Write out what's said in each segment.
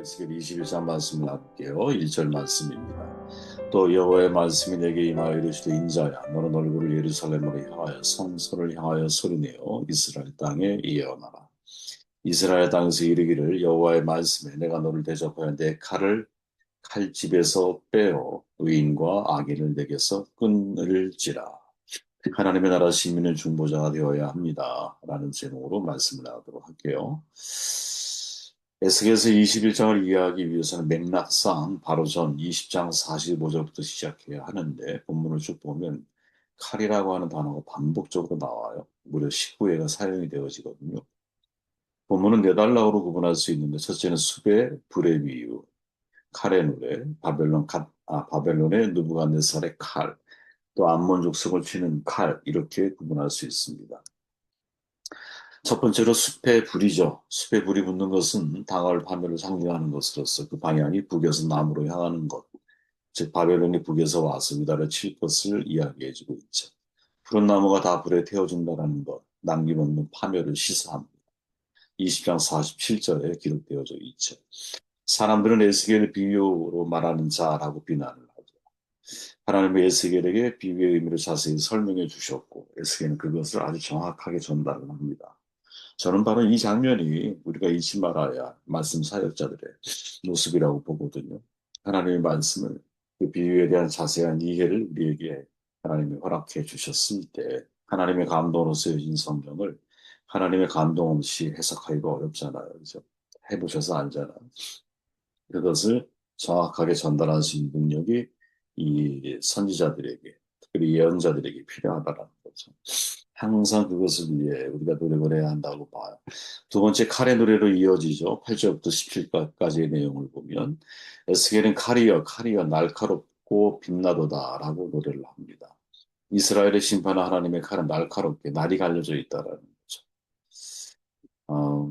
에스겔 21장 말씀을 나눌게요. 1절 말씀입니다. 또 여호와의 말씀이 내게 임하여 이르시되 인자야 너는 얼굴을 예루살렘으로 향하여 성소를 향하여 소리내어 이스라엘 땅에 예언하라. 이스라엘 땅에서 이르기를 여호와의 말씀에 내가 너를 대접하여 내 칼을 칼집에서 빼어 의인과 악인을 내게서 끊을지라. 하나님의 나라 시민은 중보자가 되어야 합니다. 라는 제목으로 말씀을 나누도록 할게요. 에스겔서 21장을 이해하기 위해서는 맥락상 바로 전 20장 45절부터 시작해야 하는데 본문을 쭉 보면 칼이라고 하는 단어가 반복적으로 나와요. 무려 19회가 사용이 되어지거든요. 본문은 네 달락으로 구분할 수 있는데 첫째는 숲의 불의 비유, 칼의 노래, 바벨론의 느부갓네살의 칼, 또 암몬 족속을 치는 칼 이렇게 구분할 수 있습니다. 첫 번째로 숲의 불이죠. 숲의 불이 붙는 것은 당할 파멸을 상징하는 것으로서 그 방향이 북에서 남으로 향하는 것, 즉 바벨론이 북에서 와서 유다를 칠 것을 이야기해주고 있죠. 푸른 나무가 다 불에 태워진다는 것, 남김없는 파멸을 시사합니다. 20장 47절에 기록되어져 있죠. 사람들은 에스겔을 비유로 말하는 자라고 비난을 하죠. 하나님의 에스겔에게 비유의 의미를 자세히 설명해 주셨고 에스겔은 그것을 아주 정확하게 전달을 합니다. 저는 바로 이 장면이 우리가 잊지 말아야 할 말씀 사역자들의 모습이라고 보거든요. 하나님의 말씀을 그 비유에 대한 자세한 이해를 우리에게 하나님이 허락해 주셨을 때 하나님의 감동으로 쓰여진 성경을 하나님의 감동 없이 해석하기가 어렵잖아요. 그죠? 해보셔서 알잖아요. 그것을 정확하게 전달할 수 있는 능력이 이 선지자들에게, 특별히 예언자들에게 필요하다라는 거죠. 항상 그것을 위해 우리가 노력을 해야 한다고 봐요. 두 번째 칼의 노래로 이어지죠. 8절부터 17절까지의 내용을 보면 에스겔은 칼이여 날카롭고 빛나도다라고 노래를 합니다. 이스라엘의 심판은 하나님의 칼은 날카롭게 날이 갈려져 있다라는 거죠.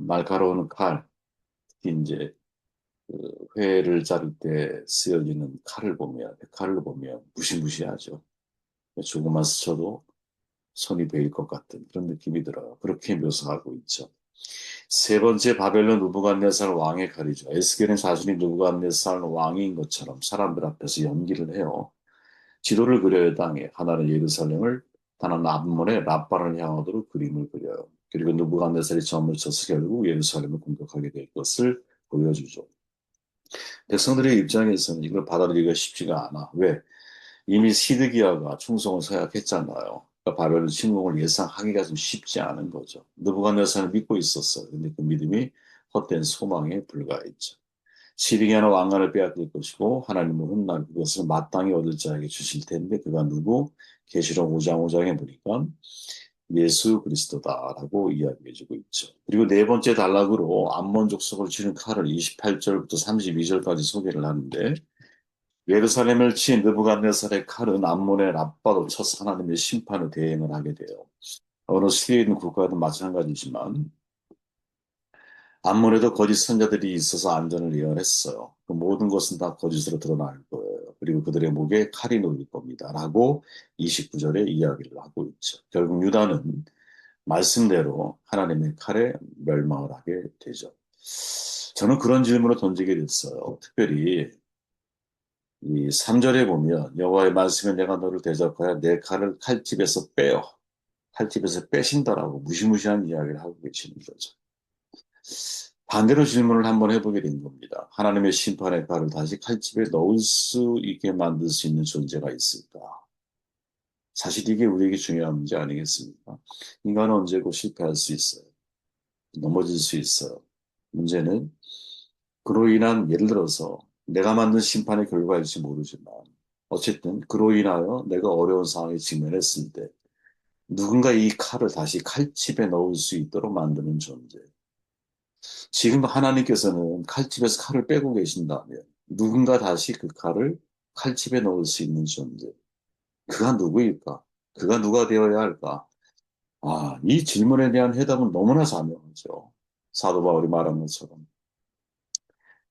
날카로운 칼, 특히 이제 그 회를 자를 때 쓰여지는 칼을 보면 무시무시하죠. 조금만 스쳐도 손이 베일 것 같은 그런 느낌이 들어요. 그렇게 묘사하고 있죠. 세 번째 바벨론 느부갓네살 왕의 칼이죠. 에스겔은 자신이 느부갓네살 왕인 것처럼 사람들 앞에서 연기를 해요. 지도를 그려야 당해 하나는 예루살렘을 다른 암몬의 랍바를 향하도록 그림을 그려요. 그리고 느부갓네살이 점을 쳐서 결국 예루살렘을 공격하게 될 것을 보여주죠. 백성들의 입장에서는 이걸 받아들이기가 쉽지가 않아. 왜? 이미 시드기야가 충성을 서약했잖아요. 그러니까 바벨론 침공을 예상하기가 좀 쉽지 않은 거죠. 느부갓네살을 믿고 있었어요. 근데 그 믿음이 헛된 소망에 불과했죠. 시드기야는 왕관을 빼앗길 것이고 하나님은 훗날 그것을 마땅히 얻을 자에게 주실 텐데 그가 누구? 계시록 5장 5장에 보니까 예수 그리스도다라고 이야기해주고 있죠. 그리고 네 번째 단락으로 암몬 족속을 치는 칼을 28절부터 32절까지 소개를 하는데 예루살렘을 친 느부갓네살의 칼은 암몬의 랍바로 쳐서 하나님의 심판을 대행을 하게 돼요. 어느 시대에 있는 국가도 마찬가지지만 암몬에도 거짓 선자들이 있어서 안전을 예언했어요. 그 모든 것은 다 거짓으로 드러날 거예요. 그리고 그들의 목에 칼이 놓일 겁니다. 라고 29절에 이야기를 하고 있죠. 결국 유다는 말씀대로 하나님의 칼에 멸망을 하게 되죠. 저는 그런 질문을 던지게 됐어요. 특별히 이 3절에 보면 여호와의 말씀에 내가 너를 대적하여 내 칼을 칼집에서 빼어 칼집에서 빼신다라고 무시무시한 이야기를 하고 계시는 거죠. 반대로 질문을 한번 해보게 된 겁니다. 하나님의 심판의 칼을 다시 칼집에 넣을 수 있게 만들 수 있는 존재가 있을까? 사실 이게 우리에게 중요한 문제 아니겠습니까? 인간은 언제고 실패할 수 있어요. 넘어질 수 있어요. 문제는 그로 인한 예를 들어서 내가 만든 심판의 결과일지 모르지만 어쨌든 그로 인하여 내가 어려운 상황에 직면했을 때 누군가 이 칼을 다시 칼집에 넣을 수 있도록 만드는 존재. 지금 하나님께서는 칼집에서 칼을 빼고 계신다면 누군가 다시 그 칼을 칼집에 넣을 수 있는 존재. 그가 누구일까? 그가 누가 되어야 할까? 이 질문에 대한 해답은 너무나 자명하죠. 사도 바울이 말한 것처럼.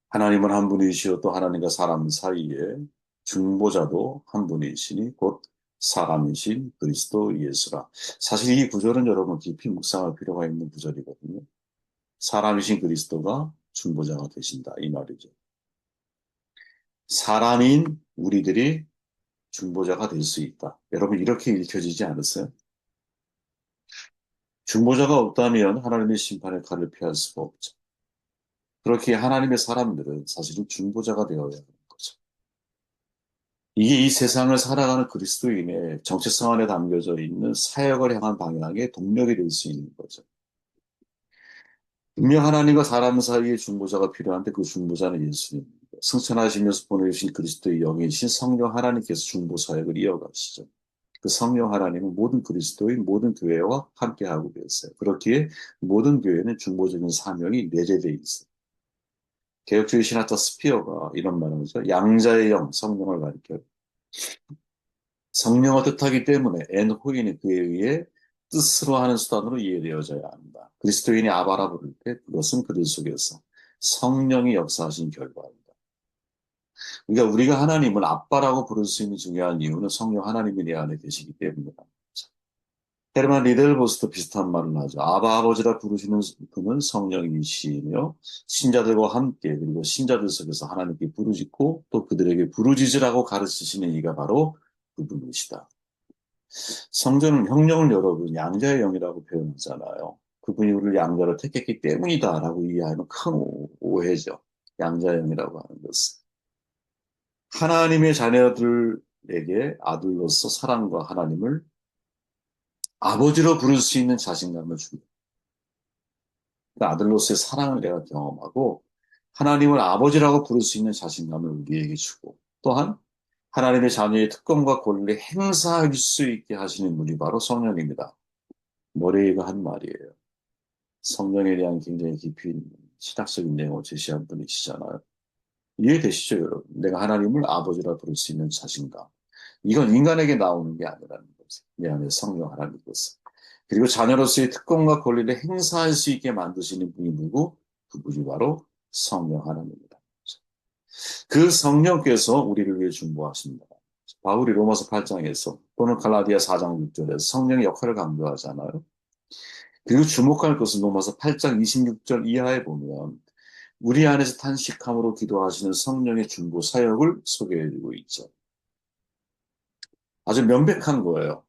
하나님은 한 분이시요 또 하나님과 사람 사이에 중보자도 한 분이시니 곧 사람이신 그리스도 예수라. 사실 이 구절은 여러분 깊이 묵상할 필요가 있는 구절이거든요. 사람이신 그리스도가 중보자가 되신다 이 말이죠. 사람인 우리들이 중보자가 될 수 있다. 여러분 이렇게 읽혀지지 않았어요? 중보자가 없다면 하나님의 심판의 칼을 피할 수가 없죠. 그렇게 하나님의 사람들은 사실은 중보자가 되어야 하는 거죠. 이게 이 세상을 살아가는 그리스도인의 정체성 안에 담겨져 있는 사역을 향한 방향의 동력이 될 수 있는 거죠. 분명 하나님과 사람 사이에 중보자가 필요한데 그 중보자는 예수님입니다. 승천하시면서 보내주신 그리스도의 영이신 성령 하나님께서 중보 사역을 이어가시죠. 그 성령 하나님은 모든 그리스도인 모든 교회와 함께하고 계세요. 그렇기에 모든 교회는 중보적인 사명이 내재되어 있어요. 개혁주의 신학자 스피어가 이런 말을 하죠. 양자의 영, 성령을 가리켜요. 성령을 뜻하기 때문에 엔 호인이 그에 의해 뜻으로 하는 수단으로 이해되어져야 한다. 그리스도인이 아바라 부를 때 그것은 그들 속에서 성령이 역사하신 결과입니다. 그러니까 우리가 하나님을 아빠라고 부를 수 있는 중요한 이유는 성령 하나님이 내 안에 계시기 때문이다. 헤르만 리델보스도 비슷한 말을 하죠. 아바 아버지라 부르시는 분은 성령이시며 신자들과 함께 그리고 신자들 속에서 하나님께 부르짖고 또 그들에게 부르짖으라고 가르치시는 이가 바로 그분이시다. 성전은 형령을 여러분 양자의 영이라고 표현하잖아요. 그분이 우리를 양자로 택했기 때문이다라고 이해하면 큰 오해죠. 양자의 영이라고 하는 것은. 하나님의 자녀들에게 아들로서 사랑과 하나님을 아버지로 부를 수 있는 자신감을 줍니다. 그 아들로서의 사랑을 내가 경험하고 하나님을 아버지라고 부를 수 있는 자신감을 우리에게 주고 또한 하나님의 자녀의 특권과 권리를 행사할 수 있게 하시는 분이 바로 성령입니다. 모레이가 한 말이에요. 성령에 대한 굉장히 깊이 있는 신학적인 내용을 제시한 분이시잖아요. 이해되시죠, 여러분? 내가 하나님을 아버지라 부를 수 있는 자신감. 이건 인간에게 나오는 게 아니라는 거죠. 내 안에 성령 하나님께서. 그리고 자녀로서의 특권과 권리를 행사할 수 있게 만드시는 분이 누구? 그분이 바로 성령 하나님입니다. 그 성령께서 우리를 위해 중보하십니다. 바울이 로마서 8장에서 또는 갈라디아 4장 6절에서 성령의 역할을 강조하잖아요. 그리고 주목할 것은 로마서 8장 26절 이하에 보면 우리 안에서 탄식함으로 기도하시는 성령의 중보 사역을 소개해주고 있죠. 아주 명백한 거예요.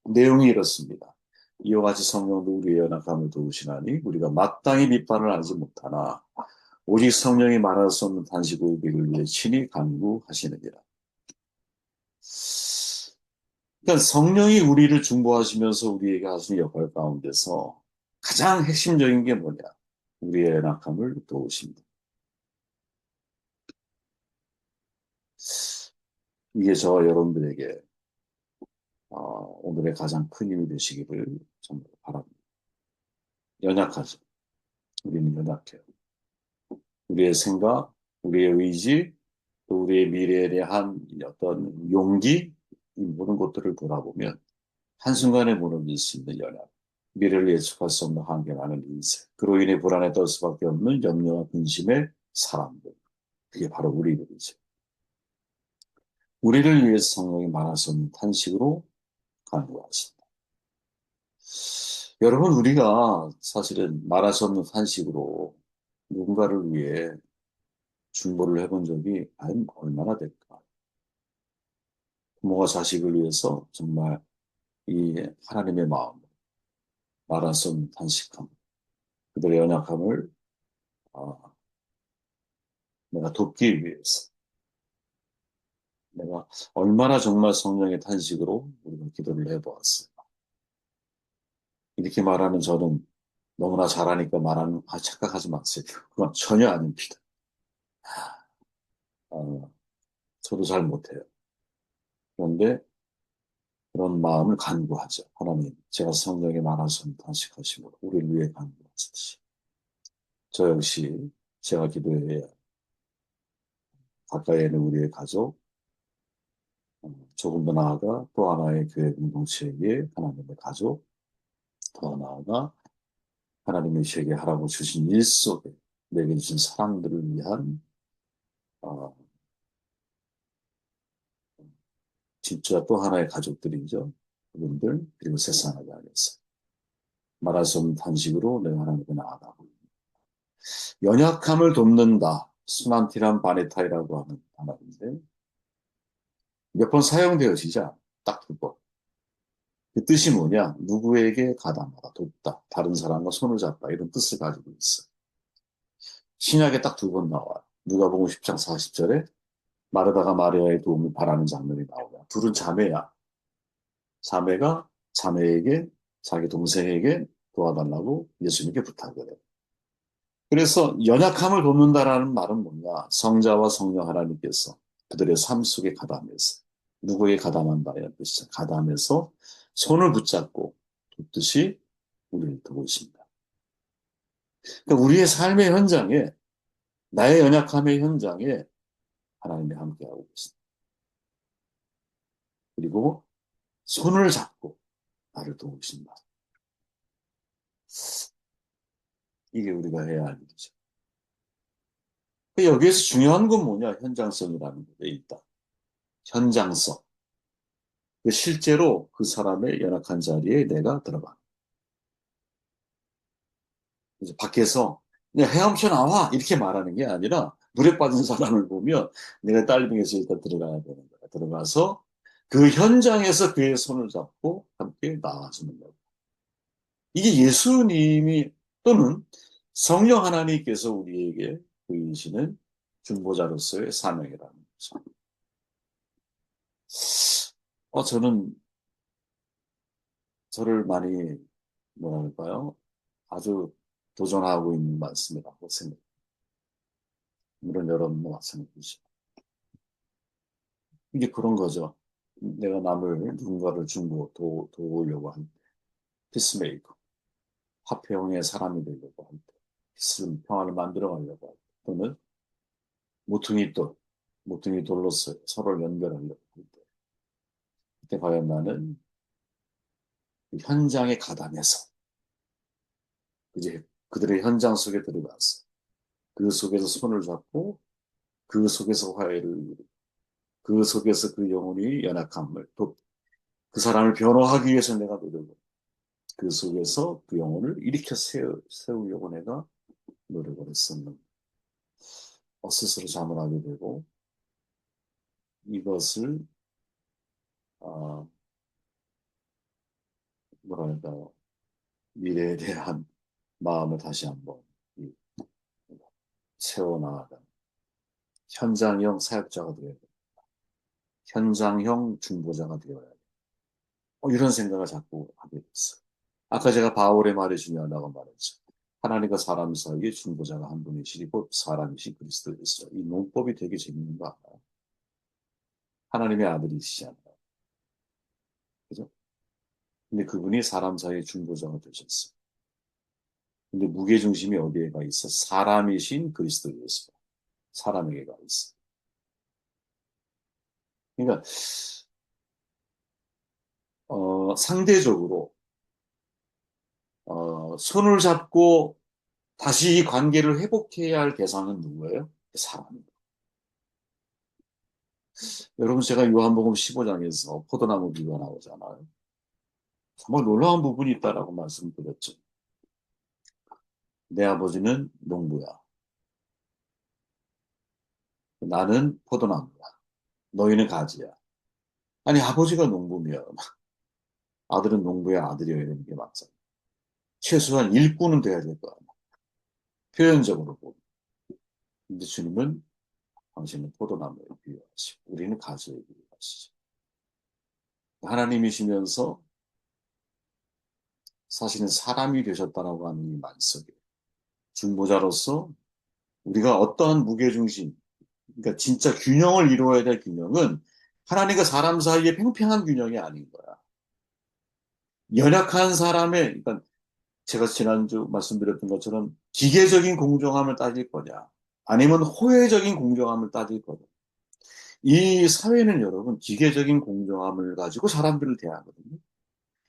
내용이 이렇습니다. 이와 같이 성령도 우리의 연약함을 도우시나니 우리가 마땅히 밑바를 알지 못하나 오직 성령이 말할 수 없는 단식으로 우리를 위해 친히 간구하시느니라. 그러니까 성령이 우리를 중보하시면서 우리에게 하시는 역할 가운데서 가장 핵심적인 게 뭐냐? 우리의 연약함을 도우십니다. 이게 저와 여러분들에게 오늘의 가장 큰 힘이 되시기를 정말 바랍니다. 연약하죠. 우리는 연약해요. 우리의 생각, 우리의 의지, 또 우리의 미래에 대한 어떤 용기, 이 모든 것들을 돌아보면 한순간에 무너질 수 있는 연약, 미래를 예측할 수 없는 한계많은 인생, 그로 인해 불안에 떨 수밖에 없는 염려와 근심의 사람들, 그게 바로 우리들이죠. 우리를 위해서 성령이 말할 수 없는 탄식으로 간구하신다. 여러분, 우리가 사실은 말할 수 없는 탄식으로 누군가를 위해 중보를 해본 적이 과연 얼마나 될까? 부모가 자식을 위해서 정말 이 하나님의 마음, 말할 수 없는 탄식함, 그들의 연약함을 아, 내가 돕기 위해서 내가 얼마나 정말 성령의 탄식으로 우리가 기도를 해보았어요. 이렇게 말하는 저는 너무나 잘하니까 말하는, 착각하지 마세요. 그건 전혀 아닙니다. 어, 저도 잘 못해요. 그런데 그런 마음을 간구하죠. 하나님, 제가 성령의 말하신 탄식하심으로 우리를 위해 간구하듯이 저 역시 제가 기도해야 가까이에 있는 우리의 가족, 조금 더 나아가 또 하나의 교회 공동체에 하나님의 가족, 더 나아가 하나님의 저에게 하라고 주신 일 속에 내게 주신 사람들을 위한 어, 진짜 또 하나의 가족들이죠. 그분들 그리고 세상을 향해서 말할 수 없는 탄식으로 내가 하나님께 나아가고 연약함을 돕는다. 수난티란 바네타이라고 하는 단어인데 몇 번 사용되어지지 않아. 딱 두 번. 그 뜻이 뭐냐? 누구에게 가담하다, 돕다, 다른 사람과 손을 잡다 이런 뜻을 가지고 있어. 신약에 딱 두 번 나와요. 누가복음 10장 40절에 마르다가 마리아의 도움을 바라는 장면이 나오냐. 둘은 자매야. 자매가 자매에게 자기 동생에게 도와달라고 예수님께 부탁을 해요. 그래서 연약함을 돕는다라는 말은 뭐냐? 성자와 성령 하나님께서 그들의 삶 속에 가담해서 누구에게 가담한다는 뜻이죠. 가담해서 손을 붙잡고 돕듯이 우리를 두고 있습니다. 그러니까 우리의 삶의 현장에 나의 연약함의 현장에 하나님이 함께하고 있습니다. 그리고 손을 잡고 나를 도우신다 이게 우리가 해야 할 일이죠. 여기에서 중요한 건 뭐냐? 현장성이라는 게 있다. 현장성. 실제로 그 사람의 연약한 자리에 내가 들어가. 이제 밖에서 그냥 헤엄쳐 나와! 이렇게 말하는 게 아니라 물에 빠진 사람을 보면 내가 딸빙에서 일단 들어가야 되는 거야. 들어가서 그 현장에서 그의 손을 잡고 함께 나아가시는 거야. 이게 예수님이 또는 성령 하나님께서 우리에게 보이시는 중보자로서의 사명이라는 거죠. 저는 저를 많이 뭐랄까요? 아주 도전하고 있는 말씀이라고 생각합니다. 물론 여러분도 마찬가지죠. 이게 그런 거죠. 내가 누군가를 도우려고 할 때, 피스메이커, 화평의 사람이 되려고 할 때, 평화를 만들어 가려고 할 때, 또는 모퉁이 돌, 모퉁이 돌로서 서로를 연결하려고 할 때, 그때 과연 나는 그 현장에 가담해서, 이제 그들의 현장 속에 들어가서, 그 속에서 손을 잡고, 그 속에서 화해를 이루고, 그 속에서 그 영혼이 연약함을 그 사람을 변호하기 위해서 내가 노력을 그 속에서 그 영혼을 일으켜 세우려고 내가 노력을 했었는 스스로 자문하게 되고 이것을 어, 뭐랄까요 미래에 대한 마음을 다시 한번 세워나가는 현장형 사역자가 되어야 돼. 현장형 중보자가 되어야 돼. 이런 생각을 자꾸 하게 됐어요. 아까 제가 바울의 말이 중요하다고 말했죠. 하나님과 사람 사이에 중보자가 한 분이시고 사람이신 그리스도 예수. 이 논법이 되게 재밌는 거 알아요? 하나님의 아들이시잖아요. 그죠? 근데 그분이 사람 사이의 중보자가 되셨어요. 근데 무게중심이 어디에 가 있어? 사람이신 그리스도 예수. 사람에게 가 있어. 그러니까 상대적으로 손을 잡고 다시 이 관계를 회복해야 할 대상은 누구예요? 사람입니다. 여러분 제가 요한복음 15장에서 포도나무 비유가 나오잖아요. 정말 놀라운 부분이 있다라고 말씀드렸죠. 내 아버지는 농부야. 나는 포도나무야. 너희는 가지야. 아니 아버지가 농부면 아들은 농부의 아들이어야 되는 게 맞잖아. 최소한 일꾼은 돼야 될 거 아니야. 표현적으로 보면. 근데 주님은 당신은 포도나무에 비유하시고 우리는 가지에 비유하시죠. 하나님이시면서 사실은 사람이 되셨다라고 하는 이 말씀에 중보자로서 우리가 어떠한 무게중심, 그러니까 진짜 균형을 이루어야 될 균형은 하나님과 사람 사이의 팽팽한 균형이 아닌 거야. 연약한 사람의, 그러니까 제가 지난주 말씀드렸던 것처럼 기계적인 공정함을 따질 거냐, 아니면 호혜적인 공정함을 따질 거냐. 이 사회는 여러분 기계적인 공정함을 가지고 사람들을 대하거든요.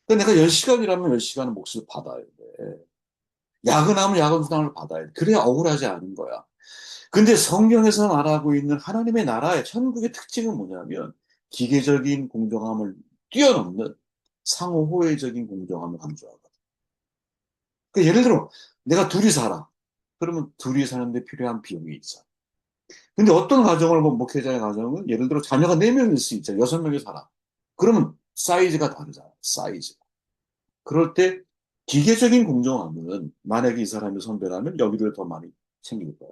그러니까 내가 10시간 일하면 10시간은 몫을 받아야 돼. 야근하면 야근 수당을 받아야 돼. 그래야 억울하지 않은 거야. 근데 성경에서 말하고 있는 하나님의 나라의 천국의 특징은 뭐냐면 기계적인 공정함을 뛰어넘는 상호호혜적인 공정함을 강조하거든. 그러니까 예를 들어 내가 둘이 살아. 그러면 둘이 사는데 필요한 비용이 있어. 근데 어떤 가정을 뭐 목회자의 가정은 예를 들어 자녀가 4명일 수 있죠. 6명이 살아. 그러면 사이즈가 다르잖아. 사이즈. 그럴 때 기계적인 공정함은 만약에 이 사람이 선배라면 여기를 더 많이 챙길 거야.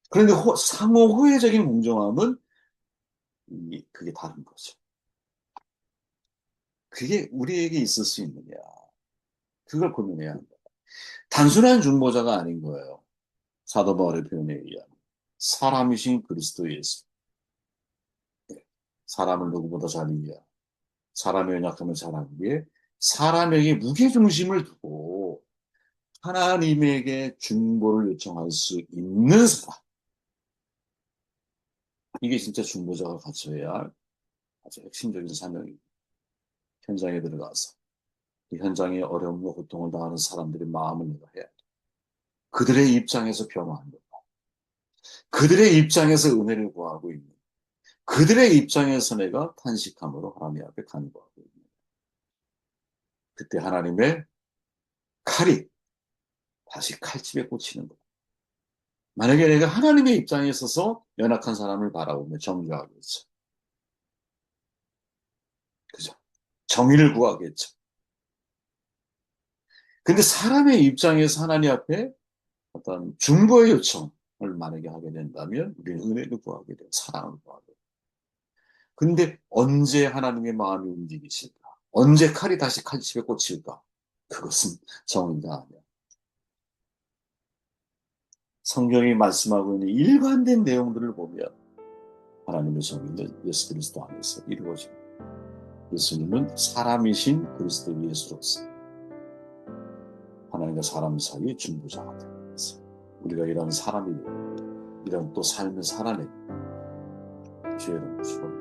그런데 상호 호혜적인 공정함은 그게 다른 거죠. 그게 우리에게 있을 수 있느냐. 그걸 고민해야 한다. 단순한 중보자가 아닌 거예요. 사도 바울의 표현에 의하면. 사람이신 그리스도 예수. 사람을 누구보다 잘 이해하고 사람의 연약함을 잘 알기에 사람에게 무게중심을 두고 하나님에게 중보를 요청할 수 있는 사람. 이게 진짜 중보자가 갖춰야 할 아주 핵심적인 사명입니다. 현장에 들어가서 그 현장에 어려움과 고통을 당하는 사람들의 마음을 내가 해야 돼. 그들의 입장에서 변화하는 것. 그들의 입장에서 은혜를 구하고 있는. 그들의 입장에서 내가 탄식함으로 하나님 앞에 간구하고 있는. 그때 하나님의 칼이 다시 칼집에 꽂히는 것. 만약에 내가 하나님의 입장에 있어서 연약한 사람을 바라보며 정죄하겠죠. 그죠? 정의를 구하겠죠. 근데 사람의 입장에서 하나님 앞에 어떤 중보의 요청을 만약에 하게 된다면 우리는 은혜를 구하게 돼요. 사랑을 구하게 돼요. 근데 언제 하나님의 마음이 움직이실까? 언제 칼이 다시 칼집에 꽂힐까? 그것은 정의가 아니야. 성경이 말씀하고 있는 일관된 내용들을 보면 하나님의 정의는 예수 그리스도 안에서 이루어집니다. 예수님은 사람이신 그리스도 예수로서 하나님과 사람 사이의 중보자가 되는 것을 우리가 이런 사람이 되고 이런 또 삶을 살아내고 주의 이름으로 축원합니다.